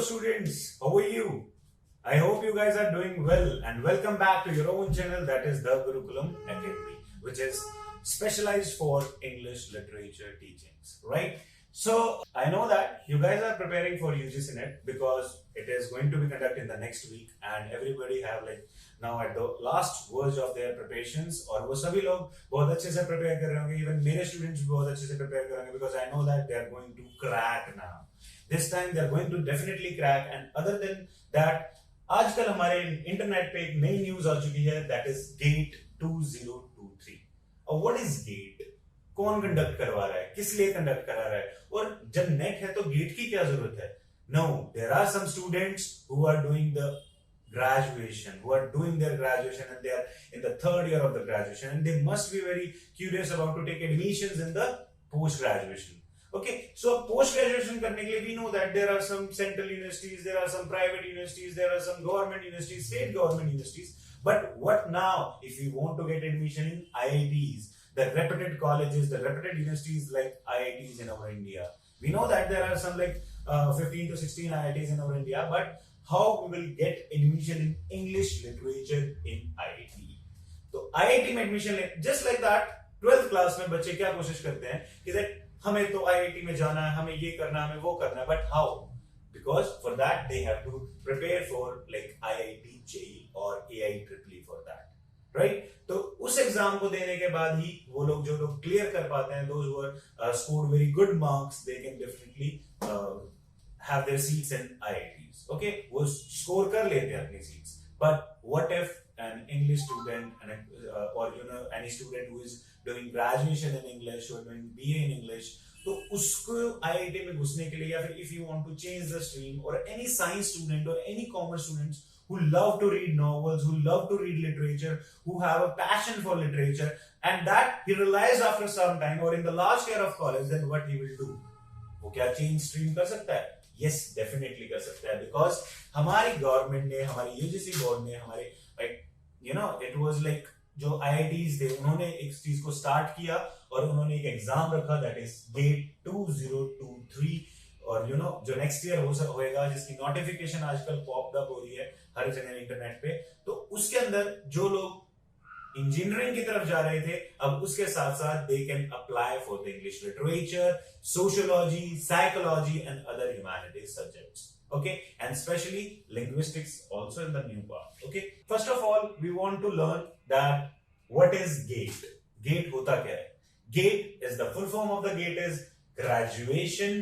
students, how are you? I hope you guys are doing well and welcome back to your own channel, that is the Gurukulam Academy, which is specialized for English literature teachings, right? So I know that you guys are preparing for UGC NET because it is going to be conducted in the next week and everybody have like now at the last verge of their preparations और वो सभी लोग बहुत अच्छे से prepare कर रहे होंगे, even मेरे students भी बहुत अच्छे से prepare करेंगे because I know that they are going to crack now. This time they are going to definitely crack, and other than that आजकल हमारे इंटरनेट पे एक नई न्यूज आ चुकी है, that is GATE 2023. और what is GATE? कौन कंडक्ट करवा रहा है, किस लिए कंडक्ट करा रहा है, और जब नेट है तो गेट की क्या जरूरत है? No, there are some students who are doing the graduation, who are doing their graduation and they are in the third year of the graduation and they must be very curious about to take admissions in the post graduation. Okay, so post graduation करने के लिए we know that there are some central universities, there are some private universities, there are some government universities, state government universities. But what now if you want to get admission in IITs, the reputed colleges, the reputed universities like IITs in our India? We know that there are some like 15 to 16 IITs in our India, but how we will get admission in English literature in IIT? तो IIT में admission just like that 12th class में बच्चे क्या कोशिश करते हैं कि that हमें तो IIT में जाना है, हमें ये करना है, हमें वो करना है, but how? Because for that they have to prepare for like IIT JEE or AIEEE for that, right? तो उस एग्जाम को देने के बाद ही वो लोग जो लोग क्लियर कर पाते हैं, those who are scored very good marks, they can definitely have their seats in IITs. Okay, वो score कर लेते हैं अपनी seats. But what if an English student or any student who is doing graduation in English or doing BA in English, तो उसको IIT में घुसने के लिए या फिर if you want to change the stream, or any science student or any commerce students who love to read novels, who love to read literature, who have a passion for literature, and that he realizes after some time or in the last year of college, then what he will do? वो क्या change stream कर सकता है? Yes, definitely कर सकता है, because हमारी government ने, हमारी UGC बोर्ड ने, हमारे it was like जो IITs थे उन्होंने एक चीज को स्टार्ट किया और उन्होंने एक एग्जाम रखा, that is GATE 2023, और जो नेक्स्ट ईयर होएगा, जिसकी नोटिफिकेशन आजकल पॉप अप हो रही है हर जगह इंटरनेट पे. तो उसके अंदर जो लोग इंजीनियरिंग की तरफ जा रहे थे, अब उसके साथ साथ they can apply for the English literature, sociology, psychology and other humanities subjects. Okay, and especially linguistics also in the new part. Okay, first of all we want to learn that what is GATE. GATE होता क्या है? GATE is the full form of the GATE is Graduation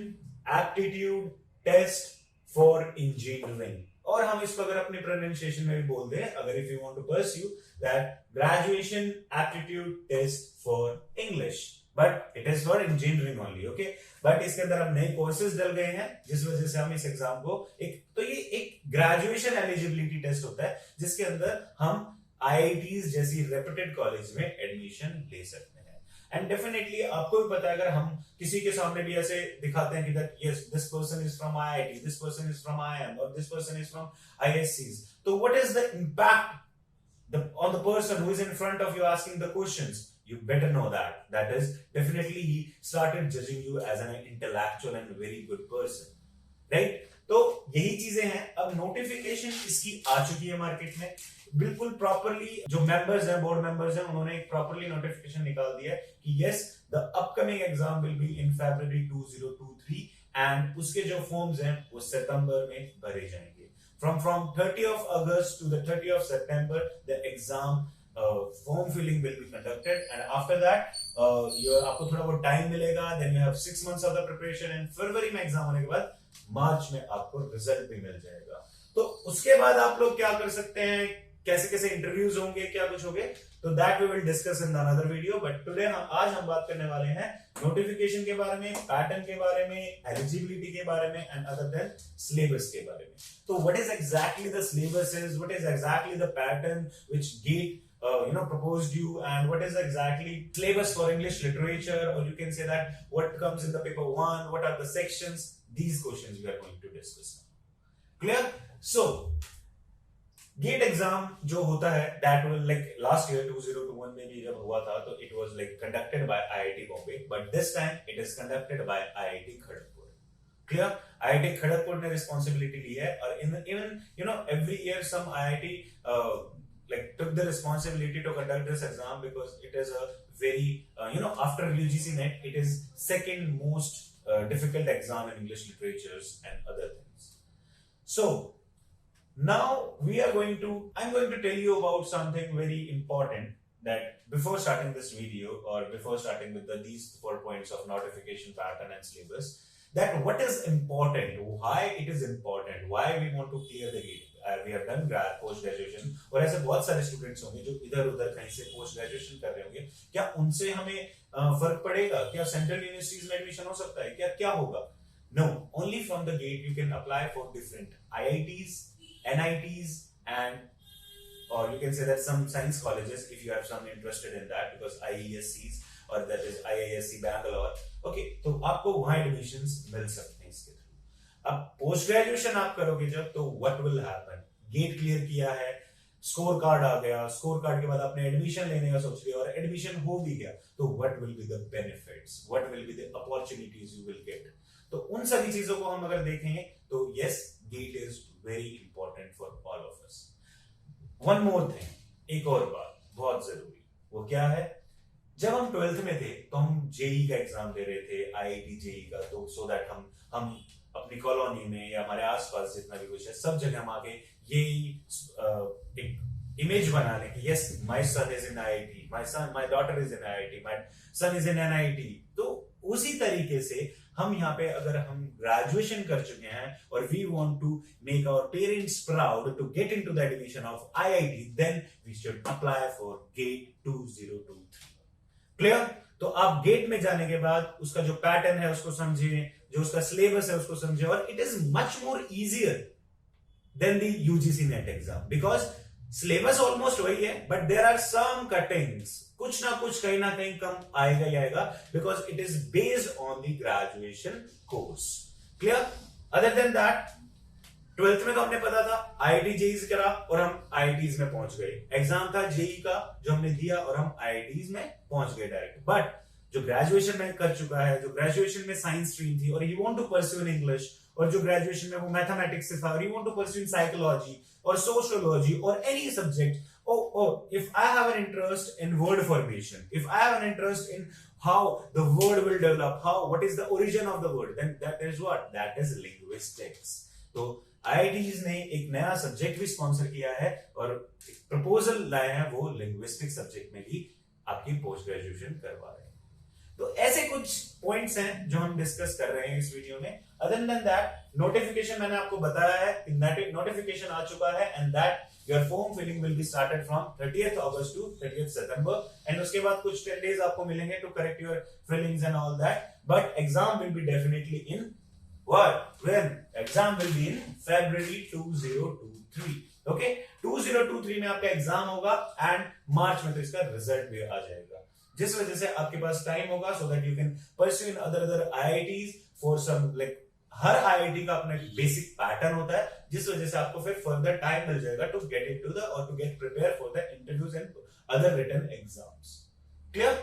Aptitude Test for Engineering. और हम इसको अगर अपने pronunciation में भी बोल दें, अगर if you want to pursue that Graduation Aptitude Test for English, but it is for engineering only. Okay, but इसके अंदर अब नए कोर्सेज डल गए हैं जिस वजह से हम इस एग्जाम को ये एक ग्रेजुएशन एलिजिबिलिटी टेस्ट होता है जिसके अंदर हम IITs जैसी रेप्यूटेड कॉलेज में एडमिशन ले सकते हैं. एंड डेफिनेटली आपको भी पता है, अगर हम किसी के सामने भी ऐसे दिखाते हैं कि that yes this person is from IIT, this person is from IIM और this person is from ISCs, तो what is the impact on the person who is in front of you asking the questions? You better know that is definitely he started judging you as an intellectual and very good person, right? तो यही चीजें हैं. अब notification इसकी आ चुकी है market में, बिल्कुल प्रॉपरली जो मेंबर्स हैं, बोर्ड मेंबर्स हैं, उन्होंने एक प्रॉपरली नोटिफिकेशन निकाल दिया है कि yes the upcoming exam will be in February 2023 and उसके जो फॉर्म्स हैं वो सितंबर में भरे जाएंगे. From 30th of August to the 30th of September the exam form filling will be conducted, and after that आपको थोड़ा बहुत टाइम मिलेगा, then you have 6 months of the preparation, and फरवरी में एग्जाम होने के बाद मार्च में आपको रिजल्ट भी मिल जाएगा. तो उसके बाद आप लोग क्या कर सकते हैं, कैसे कैसे इंटरव्यूज होंगे, क्या कुछ होंगे, तो that we will discuss in another video. But today आज हम बात करने वाले हैं नोटिफिकेशन के बारे में, पैटर्न के बारे में, एलिजिबिलिटी के बारे में एंड अदर देन सिलेबस के बारे में. तो what is exactly the syllabus is, what is exactly the pattern which GATE proposed you, and what is exactly syllabus for English literature, or you can say that what comes in the paper 1, what are the sections, these questions we are going to discuss now. Clear? So GATE exam जो होता है that will like last year 2021 में भी जब हुआ था तो it was like conducted by IIT Bombay, but this time it is conducted by IIT Kharagpur. Clear? IIT Kharagpur ने responsibility ली है और even every year some IIT like took the responsibility to conduct this exam because it is a very after UGC NET it is second most difficult exam in English literatures and other things. So now I'm going to tell you about something very important that before starting this video or before starting with these 4 points of notification pattern and syllabus, that what is important, why it is important, why we want to clear the gate. We have done post graduation और ऐसे बहुत सारे students होंगे जो इधर उधर कहीं से पोस्ट ग्रेजुएशन कर रहे होंगे. क्या उनसे हमें फर्क पड़ेगा? क्या सेंट्रल यूनिवर्सिटीज में एडमिशन हो सकता है? क्या होगा? No, only from the gate you can apply for different IITs, NITs and or you can say that some science colleges if you have some interested in that because IESCs or that is IISc Bangalore. Okay, तो आपको वहां admissions मिल सकते हैं इसके through. अब post graduation आप करोगे जब तो what will happen? Get clear किया है, स्कोर कार्ड आ गया, स्कोर कार्ड के बाद आपने एडमिशन लेने का सोच लिया और एडमिशन हो भी गया तो what will be the benefits, what will be the opportunities you will get. तो उन सभी चीजों को हम अगर देखेंगे तो yes, GATE is very important for all of us. One more thing, एक और बात बहुत जरूरी, वो क्या है? जब हम 12th में थे तो हम जेई का एग्जाम दे रहे थे, आईआईटी जेई का, तो सो दैट हम अपनी कॉलोनी में या हमारे आसपास जितना भी कुछ है सब जगह हम आके ये एक इमेज बना लें कि yes my son is in IIT, my daughter is in IIT, my son is in NIT. तो उसी तरीके से हम यहाँ पे अगर हम ग्रेजुएशन कर चुके हैं और we want to make our parents proud to get into the admission of IIT, then we should apply for GATE 2023. Clear? तो आप गेट में जाने के बाद उसका जो पैटर्न है उसको समझिए, जो उसका सिलेबस है उसको समझिए, और it is much more easier than the UGC NET exam because syllabus almost वही है but there are some cuttings, कुछ ना कुछ कहीं ना कहीं कम आएगा ही आएगा because it is based on the graduation course. Clear? Other than that 12th में तो हमने पता था आईआईटी जेई करा और हम आईआईटीज में पहुंच गए. एग्जाम था जेई का जो हमने दिया और हम आईआईटीज में पहुंच गए डायरेक्ट. बट जो ग्रेजुएशन में कर चुका है, जो ग्रेजुएशन में साइंस स्ट्रीम थी और he want to pursue in English, और जो ग्रेजुएशन में वो मैथमेटिक्स से था और he want to pursue in psychology और सोशियोलॉजी और any subject. if I have an interest in word formation, if I have an interest in how the word will develop, what is the origin of the word, then that is what? That is linguistics. तो IITs ने एक नया subject भी sponsor किया है और एक proposal लाए हैं, वो लिंग्विस्टिक सब्जेक्ट में भी आपकी पोस्ट ग्रेजुएशन करवा रहे हैं. तो ऐसे कुछ पॉइंट्स हैं जो हम डिस्कस कर रहे हैं इस वीडियो में. अदर देन दैट, नोटिफिकेशन मैंने आपको बताया है, नोटिफिकेशन आ चुका है and that your form filling will be started from 30th August to 30th September and उसके बाद कुछ 10 days आपको मिलेंगे to correct your fillings and all that. But exam will be definitely in when exam will be in February 2023. Okay, 2023 में आपका exam होगा and मार्च में तो इसका रिजल्ट भी आ जाएगा, जिस वजह से आपके पास टाइम होगा so that you can pursue in other IITs for some like हर आईआईटी का अपना बेसिक पैटर्न होता है, जिस वजह से आपको फिर फर्दर टाइम मिल जाएगा to get it to the और to get prepare for the interviews and other written exams. Clear?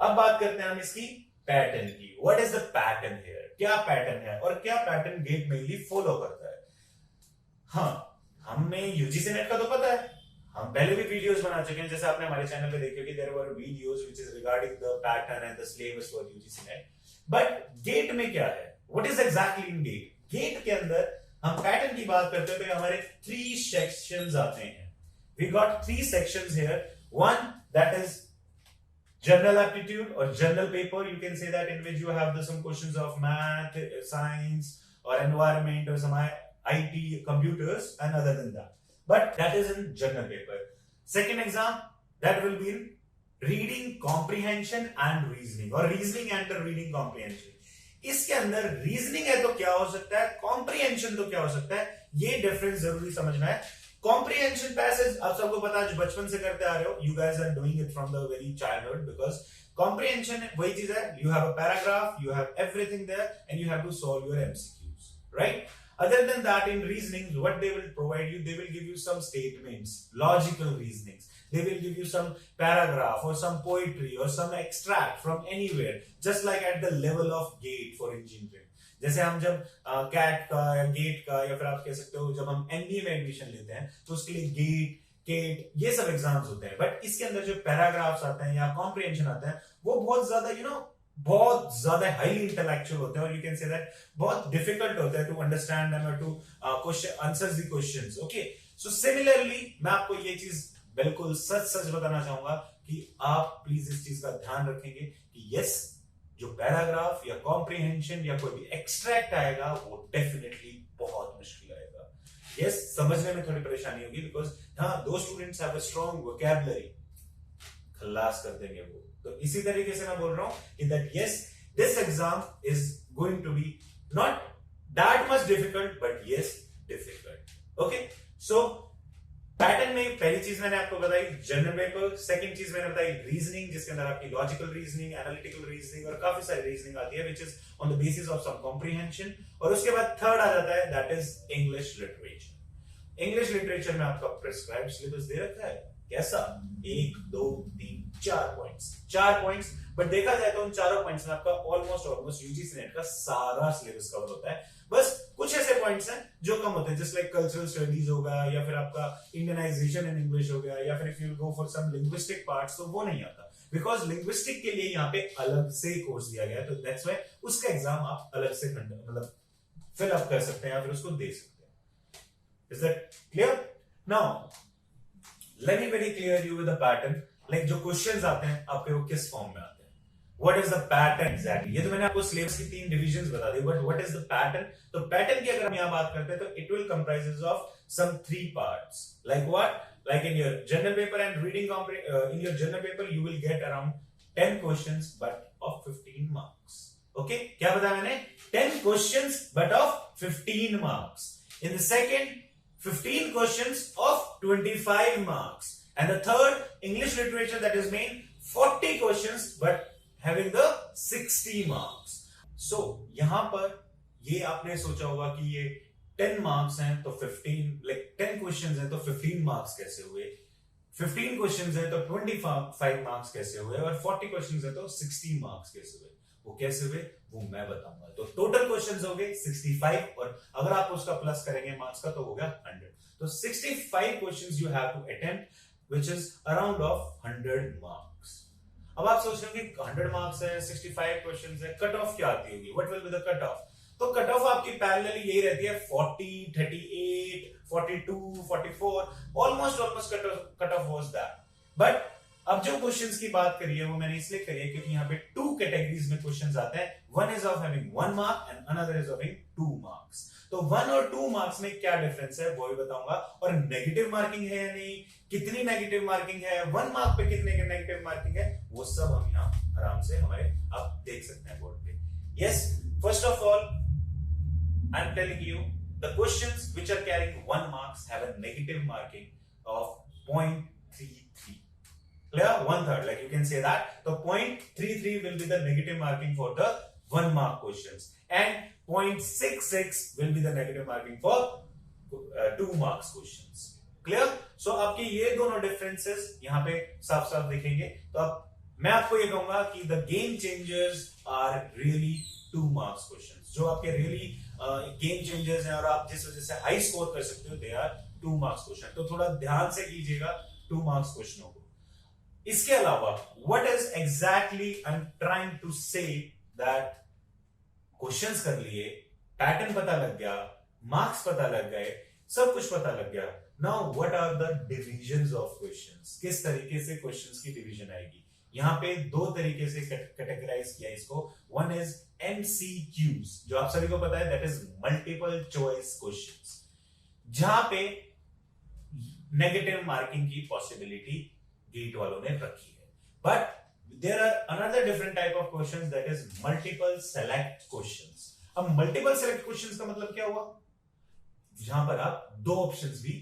अब बात करते हैं हम इसकी पैटर्न की. What is the pattern here? क्या पैटर्न है और क्या पैटर्न गेट मेनली फॉलो करता है? हाँ, हमें यूजीसी नेट का तो पता है, हम पहले भी वीडियोस बना चुके हैं, जैसे आपने हमारे चैनल पे देखे कि there were videos which is regarding the pattern and the syllabus for UGC NET. But GATE में क्या है? What is exactly in GATE? GATE के अंदर हम पैटर्न की बात करते हैं तो हमारे 3 सेक्शंस आते हैं. We got 3 sections here. One that is general aptitude or general paper, you can say that, in which you have some questions of math, science or environment or some IT, computers and other than that, but that is in general paper. Second exam, that will be in reading comprehension and reasoning or reasoning and the reading comprehension. इसके अंदर reasoning है तो क्या हो सकता है, comprehension तो क्या हो सकता है, ये डिफरेंस जरूरी समझना है. कॉम्प्रीहेंशन पैसेज आप सबको पता है, जो बचपन से करते आ रहे हो, you guys are doing it from the very childhood, because comprehension वही चीज है, you have a paragraph, you have everything there and you have to solve your MCQs, right? Other than that, in reasoning, what they will provide you, they will give you some statements, logical reasonings. They will give you some paragraph or some poetry or some extract from anywhere, just like at the level of GATE for engineering. जैसे हम जब cat का या gate का या फिर आप कह सकते हो जब हम एमबीए में एडमिशन लेते हैं तो उसके लिए गेट केट ये सब एग्जाम्स होते हैं, बट इसके अंदर जो पैराग्राफ्स आते हैं या कॉम्प्रिहेंशन आता है वो बहुत ज्यादा बहुत ज्यादा हाईली इंटेलेक्चुअल होते हैं, और यू कैन से दैट बहुत डिफिकल्ट होता है to understand and to question answers the questions. Okay, so similarly मैं आपको ये चीज बिल्कुल सच सच बताना चाहूंगा कि आप प्लीज इस चीज का ध्यान रखेंगे कि यस, जो पैराग्राफ या कॉम्प्रिहेंशन या कोई भी एक्सट्रैक्ट आएगा वो डेफिनेटली बहुत मुश्किल आएगा। यस, समझने में थोड़ी परेशानी होगी, बिकॉज हाँ, those students have a strong vocabulary, खल्लास कर देंगे वो। तो इसी तरीके से मैं बोल रहा हूं कि that yes, this exam is going to be not that much difficult, but yes difficult. Okay, so pattern में पहली चीज मैंने आपको बताई जनरल पेपर, सेकंड चीज मैंने बताई रीजनिंग, जिसके अंदर आपकी लॉजिकल रीजनिंग, एनालिटिकल रीजनिंग और काफी सारी रीजनिंग आती है which is on the basis of some comprehension. और उसके बाद थर्ड आ जाता है that is English literature. English literature में आपका प्रिस्क्राइब्ड सिलेबस दे रखा है, कैसा 1 2 3 4 पॉइंट्स, बट देखा जाए तो उन चारों पॉइंट्स में आपका ऑलमोस्ट यूजीसी नेट का सारा सिलेबस कवर होता है। बस कुछ ऐसे पॉइंट्स हैं जो कम होते हैं, जस्ट लाइक कल्चरल स्टडीज होगा या फिर आपका इंडियनाइजेशन इन इंग्लिश हो गया या फिर if you go for some linguistic parts, तो वो नहीं आता बिकॉज लिंग्विस्टिक के लिए यहाँ पे अलग से कोर्स दिया गया है, तो दैट्स व्हाई उसका एग्जाम आप अलग से मतलब फिल अप कर सकते हैं या फिर उसको दे सकते हैं। Is that clear? Now let me very clear you with the pattern, like जो क्वेश्चंस आते हैं आपके वो किस फॉर्म में आते हैं, What is the pattern exactly? ये तो मैंने आपको सिलेबस की 3 डिविजन्स बता दी, but what is the pattern? तो पैटर्न की अगर हम यहाँ बात करते हैं तो it will comprises of some 3 parts. Like what? Like in your general paper and reading in your general paper you will get around 10 questions but of 15 marks. Okay? क्या बताया मैंने? 10 questions but of 15 marks. In the second, 15 questions of 25 marks. And the third, English literature, that is main 40 questions but having the 60 marks. So यहां पर ये आपने सोचा होगा कि ये 10 marks हैं तो 15 like 10 questions हैं तो 15 marks कैसे हुए, 15 questions हैं तो 25 marks कैसे हुए, और 40 questions हैं तो 60 marks कैसे हुए। वो कैसे हुए वो मैं बताऊंगा। तो टोटल क्वेश्चंस हो गए 65, और अगर आप उसका प्लस करेंगे मार्क्स का तो हो गया 100। तो 65 questions you have to attempt which is around of 100 marks. अब आप सोच रहे हो कि 100 मार्क्स है, 65 क्वेश्चंस है, कट ऑफ क्या आती होगी, what will be the cut off? तो कट ऑफ आपकी पैरेलली यही रहती है 40, 38, 42, 44, almost cut off was that. But अब जो क्वेश्चंस की बात करी है वो मैंने इसलिए करी है क्योंकि यहाँ पे 2 कैटेगरीज में क्वेश्चंस आते हैं, one is of having 1 mark and another is having 2 marks. तो 1 और 2 मार्क्स में क्या डिफरेंस है वो भी बताऊंगा, और नेगेटिव मार्किंग है या नहीं, कितनी नेगेटिव मार्किंग है, 1 मार्क पे कितने की नेगेटिव मार्किंग है, वो सब हम यहाँ आराम से हमारे आप देख सकते हैं बोर्ड पे। Yes, first of all I am telling you the questions which are carrying 1 marks have a negative marking of 0.33। Clear? 1/3, like you can say that. So 0.33 will be the negative marking for the 1 mark questions, and 0.66 will be the negative marking for 2 marks questions. Clear? So आपके ये दोनों differences यहाँ पे साफ साफ दिखेंगे। तो अब मैं आपको ये कहूंगा कि the game changers are really 2 marks questions, जो आपके really game changers हैं और आप जिस वजह से high score कर सकते हो, they are 2 marks question। तो थोड़ा ध्यान से कीजिएगा 2 marks क्वेश्चनों को। इसके अलावा what is exactly I'm trying to say that questions कर लिए, पैटर्न पता लग गया, मार्क्स पता लग गए, सब कुछ पता लग गया। Now what are the divisions of questions, किस तरीके से क्वेश्चंस की डिवीजन आएगी। यहाँ पे 2 तरीके से कैटेगराइज किया इसको। वन इज MCQs, जो आप सभी को पता है, that is multiple choice questions, जहां पे नेगेटिव मार्किंग की पॉसिबिलिटी गेट वालों ने रखी है। But there are another different type of questions, that is multiple select questions। अब multiple select questions का मतलब क्या हुआ, जहां पर आप 2 ऑप्शंस भी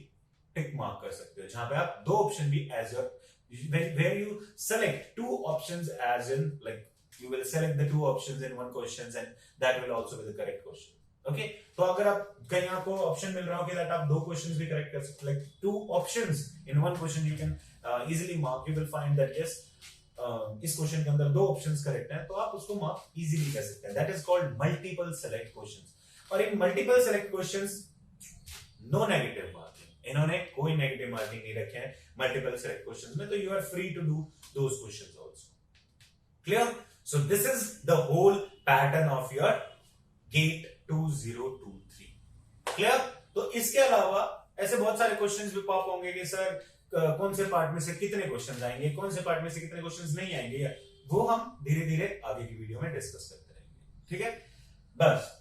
टिक मार्क कर सकते हो, जहां पे आप 2 ऑप्शन भी as your, where you select 2 options as in like you will select the 2 options in one questions and that will also be the correct question। Okay, तो अगर आप कहीं आपको ऑप्शन मिल रहा हो कि दैट आप 2 क्वेश्चंस भी करेक्ट कर सकते हो, like 2 options in one question, you can easily mark, you will find that yes इस क्वेश्चन के अंदर दो ऑप्शंस करेक्ट हैं तो आप उसको मार्क इजीली कर सकते हैं. That is called multiple select questions. और in multiple select questions no negative marking, इन्होंने कोई नेगेटिव मार्किंग नहीं रखे हैं मल्टीपल सेलेक्ट क्वेश्चंस में, तो you are free to do those questions also. Clear? So this is the whole pattern of your GATE 2023. Clear? तो इसके अलावा ऐसे बहुत सारे क्वेश्चंस भी पॉप होंगे कि सर कौन से पार्ट में से कितने क्वेश्चंस आएंगे, कौन से पार्ट में से कितने क्वेश्चंस नहीं आएंगे, या वो हम धीरे धीरे आगे की वीडियो में डिस्कस करते रहेंगे. ठीक है? बस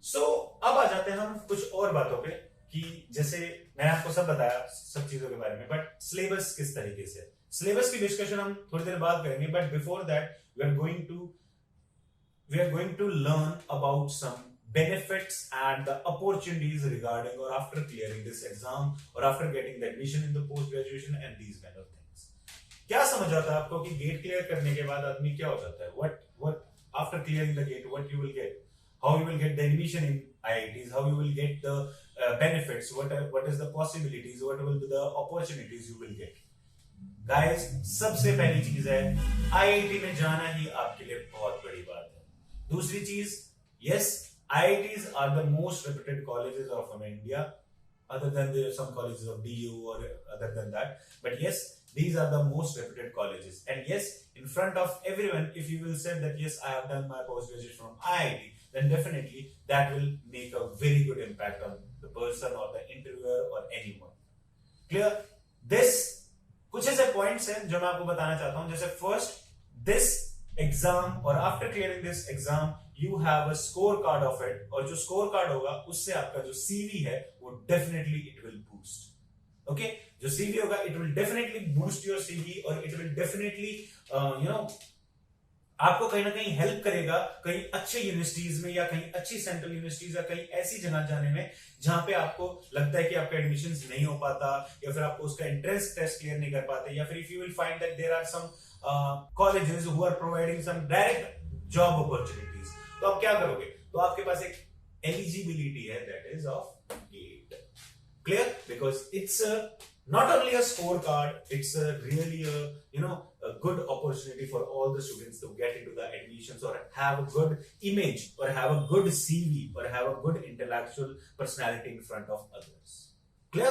सो अब आ जाते हैं हम कुछ और बातों पे कि जैसे मैंने आपको सब बताया सब चीजों के बारे में, बट सिलेबस किस तरीके से, सिलेबस की डिस्कशन हम थोड़ी देर बाद करेंगे. But before that we are going to learn about some benefits and the opportunities regarding or after clearing this exam or after getting the admission in the post graduation and these kind of things. क्या समझ आता है आपको कि get clear करने के बाद आदमी क्या हो जाता है? what after clearing the gate what you will get, how you will get the admission in IITs, how you will get the benefits, what is the possibilities, what will be the opportunities you will get. guys सबसे पहली चीज है IIT में जाना ही आपके लिए बहुत बड़ी बात है. दूसरी चीज, yes, IITs are the most reputed colleges of India, other than some colleges of DU or other than that. But yes, these are the most reputed colleges. And yes, in front of everyone, if you will say that yes, I have done my post-graduation from IIT, then definitely that will make a very good impact on the person or the interviewer or anyone. Clear? This कुछ ऐसे points हैं जो मैं आपको बताना चाहता हूं. जैसे first, this exam or after clearing this exam, you have a scorecard of it, और जो scorecard होगा उससे आपका जो CV है वो definitely it will boost. Okay, जो CV होगा it will definitely boost your CV और it will definitely आपको कहीं ना कहीं हेल्प करेगा कहीं अच्छे यूनिवर्सिटीज में या कहीं अच्छी सेंट्रल यूनिवर्सिटीज या कहीं ऐसी जगह जाने में जहां पे आपको लगता है कि आपका एडमिशन नहीं हो पाता या फिर आपको उसका एंट्रेंस टेस्ट क्लियर नहीं कर पाते, या फिर if you will find that there are some colleges who are providing some direct job opportunities, तो आप क्या करोगे? तो आपके पास एक एलिजिबिलिटी है that is of GATE. Clear? Because it's not only a scorecard, it's really a good opportunity for all the students to get into the admissions or have a good image or have a good CV or have a good intellectual personality in front of others. Clear?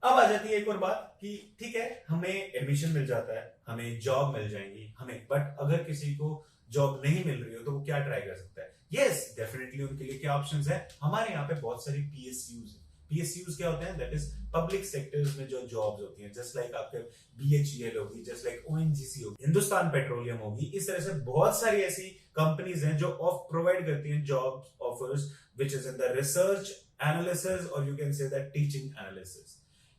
अब आ जाती है एक और बात कि ठीक है हमें एडमिशन मिल जाता है, हमें जॉब मिल जाएंगी हमें, बट अगर किसी को जॉब नहीं मिल रही हो तो वो क्या ट्राई कर सकता है? यस, डेफिनेटली उनके लिए क्या ऑप्शंस है? हमारे यहाँ पे बहुत सारी PSUs है. PSUs क्या होते हैं? दैट इज पब्लिक सेक्टर्स में जो जॉब्स होती हैं, जस्ट लाइक आपके BHEL होगी, जस्ट लाइक ONGC होगी, हिंदुस्तान पेट्रोलियम होगी. इस तरह से बहुत सारी ऐसी कंपनीज हैं जो प्रोवाइड करती हैं job offers which is in the research analysis और you can say that teaching analysis.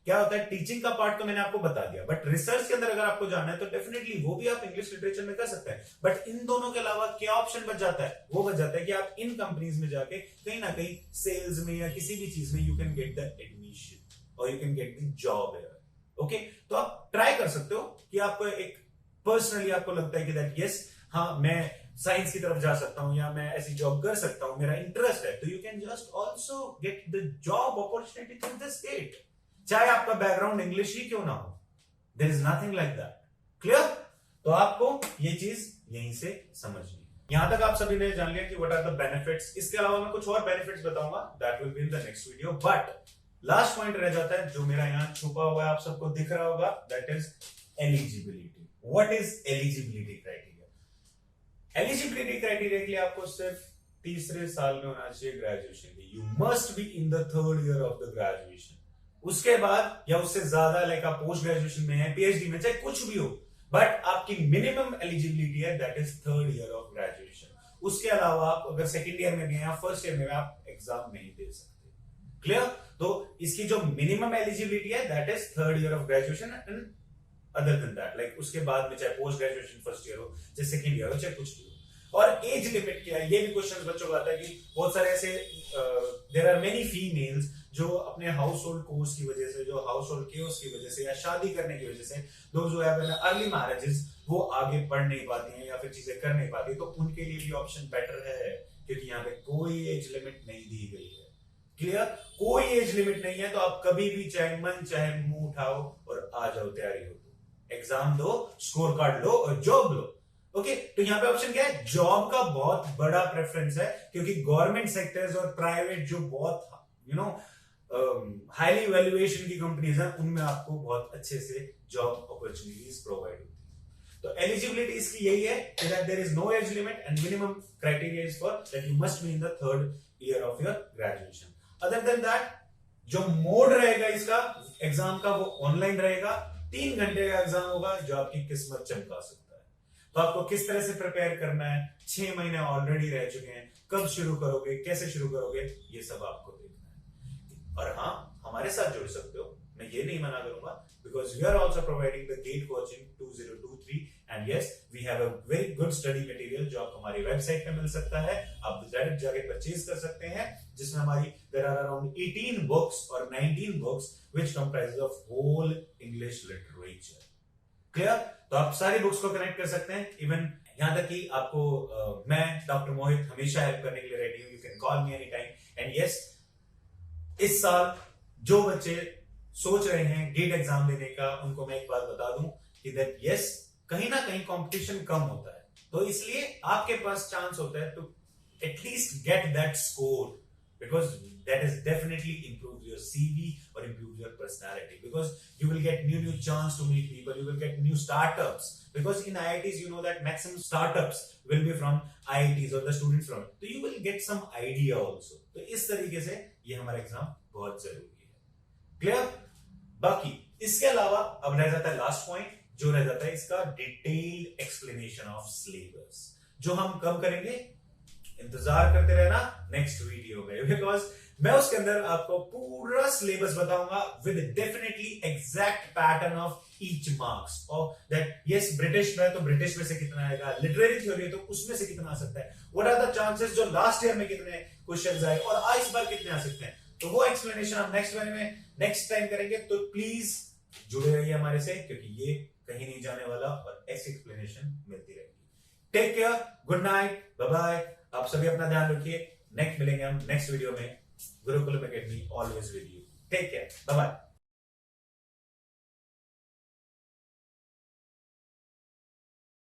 क्या होता है? टीचिंग का पार्ट तो मैंने आपको बता दिया, बट रिसर्च के अंदर अगर आपको जाना है तो डेफिनेटली वो भी आप इंग्लिश लिटरेचर में कर सकते हैं. बट इन दोनों के अलावा क्या ऑप्शन बच जाता है? वो बच जाता है कि आप इन कंपनीज में जाके कहीं ना कहीं सेल्स में या किसी भी चीज में you can get the admission और you can get the job here. Okay, तो आप ट्राई कर सकते हो कि आपको एक पर्सनली आपको लगता है कि दैट यस हाँ मैं साइंस की तरफ जा सकता हूं या मैं ऐसी जॉब कर सकता हूं, मेरा इंटरेस्ट है, तो you can just also get the job opportunity through this GATE, चाहे आपका बैकग्राउंड इंग्लिश ही क्यों ना हो. There is nothing like that. Clear? तो आपको ये चीज यहीं से समझनी है. यहां तक आप सभी ने जान लिया कि व्हाट आर द बेनिफिट्स. इसके अलावा मैं कुछ और बेनिफिट्स बताऊंगा, that will be in the next video. But last point रह जाता है जो मेरा यहां छुपा हुआ है, आप सबको दिख रहा होगा, that is eligibility. What is eligibility criteria? Eligibility criteria के लिए आपको सिर्फ तीसरे साल में होना चाहिए graduation. You must be in the third year of the graduation. उसके बाद या उससे ज्यादा लाइक आप पोस्ट ग्रेजुएशन में है, PhD में, चाहे कुछ भी हो, बट आपकी मिनिमम एलिजिबिलिटी है that is third year of graduation. उसके अलावा आप अगर सेकंड ईयर में भी हैं या फर्स्ट ईयर में आप एग्जाम नहीं दे सकते. क्लियर? तो इसकी जो मिनिमम एलिजिबिलिटी है that is third year of graduation and other than that like उसके बाद में चाहे पोस्ट ग्रेजुएशन फर्स्ट ईयर हो, चाहे सेकंड ईयर हो, चाहे कुछ भी हो. और एज लिमिट क्या है? ये भी क्वेश्चन बच्चों को आता है कि बहुत सारे ऐसे देयर आर मेनी फीमेल्स जो अपने हाउस होल्ड कोर्स की वजह से, जो हाउस होल्ड केओस की वजह से या शादी करने की वजह से, those who have early marriages, वो आगे पढ़ नहीं पाती हैं या फिर चीजें कर नहीं पाती, तो उनके लिए भी ऑप्शन बेटर है क्योंकि यहाँ पे कोई एज लिमिट नहीं दी गई है. क्लियर? कोई एज लिमिट नहीं है, तो आप कभी भी चाहे मन चाहे मुंह उठाओ और आ जाओ, तैयारी हो. एग्जाम दो, स्कोर कार्ड लो और जॉब लो। ओके, तो यहाँ पे ऑप्शन क्या है? जॉब का बहुत बड़ा प्रेफरेंस है, क्योंकि गवर्नमेंट सेक्टर्स और प्राइवेट जो बहुत हाईली वैल्यूएशन की कंपनीज हैं, उनमें आपको बहुत अच्छे से जॉब अपॉर्चुनिटीज प्रोवाइड होती है। तो एलिजिबिलिटी इसकी यही है कि that there is no age limit and minimum criteria is for that you must be in the 3rd year of your graduation. Other than that, जो मोड रहेगा इसका एग्जाम का वो ऑनलाइन रहेगा। 3 घंटे का एग्जाम होगा जो आपकी किस्मत चमका सकता है। तो आपको किस तरह से प्रिपेयर करना है, 6 महीने ऑलरेडी रह चुके हैं, कब शुरू करोगे, कैसे शुरू करोगे, ये सब आपको देखना है। और हाँ, हमारे साथ जुड़ सकते हो, मैं ये नहीं मना करूंगा, because we are also providing the GATE coaching 2023 and yes we have a very good study material जो आपको हमारी वेबसाइट पे मिल सकता है। आप डायरेक्ट जाके परचेज कर सकते हैं, जिसमें हमारी देयर आर अराउंड 18 बुक्स और 19 books which comprises of whole English literature. Clear? तो आप सारी बुक्स को कनेक्ट कर सकते हैं। इवन यहां तक कि आपको मैं डॉक्टर मोहित हमेशा हेल्प करने के लिए रेडी हूं। You can call me any time. And yes, इस साल जो बच्चे सोच रहे हैं गेट एग्जाम देने का, उनको मैं एक बात बता दूं कि दैट यस, कहीं ना कहीं कंपटीशन कम होता है, तो इसलिए आपके पास चांस होता है to at least get that score, because that is definitely improve your CV और improve your personality, because you will get new chance to meet people, you will get new startups, because in IITs you know that maximum startups will be from IITs or the students from it, so you will get some idea also। तो इस तरीके से ये हमारा exam बहुत जरूरी है। Clear? बाकी इसके अलावा अब रह जाता है लास्ट पॉइंट, जो रह जाता है इसका डिटेल्ड एक्सप्लेनेशन ऑफ सिलेबस, जो हम कब करेंगे? इंतजार करते रहना नेक्स्ट वीडियो में, बिकॉज मैं उसके अंदर आपको पूरा सिलेबस बताऊंगा with definitely exact pattern of each marks और दैट यस ब्रिटिश में है तो ब्रिटिश में से कितना आएगा, लिटरेरी थ्योरी है तो उसमें से कितना आ सकता है, व्हाट आर द चांसेस जो लास्ट ईयर में कितने क्वेश्चंस आए और इस बार कितने आ सकते हैं। तो वो एक्सप्लेनेशन हम नेक्स्ट टाइम करेंगे, तो प्लीज जुड़े रहिए हमारे से, क्योंकि ये कहीं नहीं जाने वाला और ऐसी एक्सप्लेनेशन मिलती रहेगी। Take care, good night, bye bye. आप सभी अपना ध्यान रखिए। नेक्स्ट मिलेंगे हम नेक्स्ट वीडियो में। Gurukulam academy always with you. Take care, bye bye.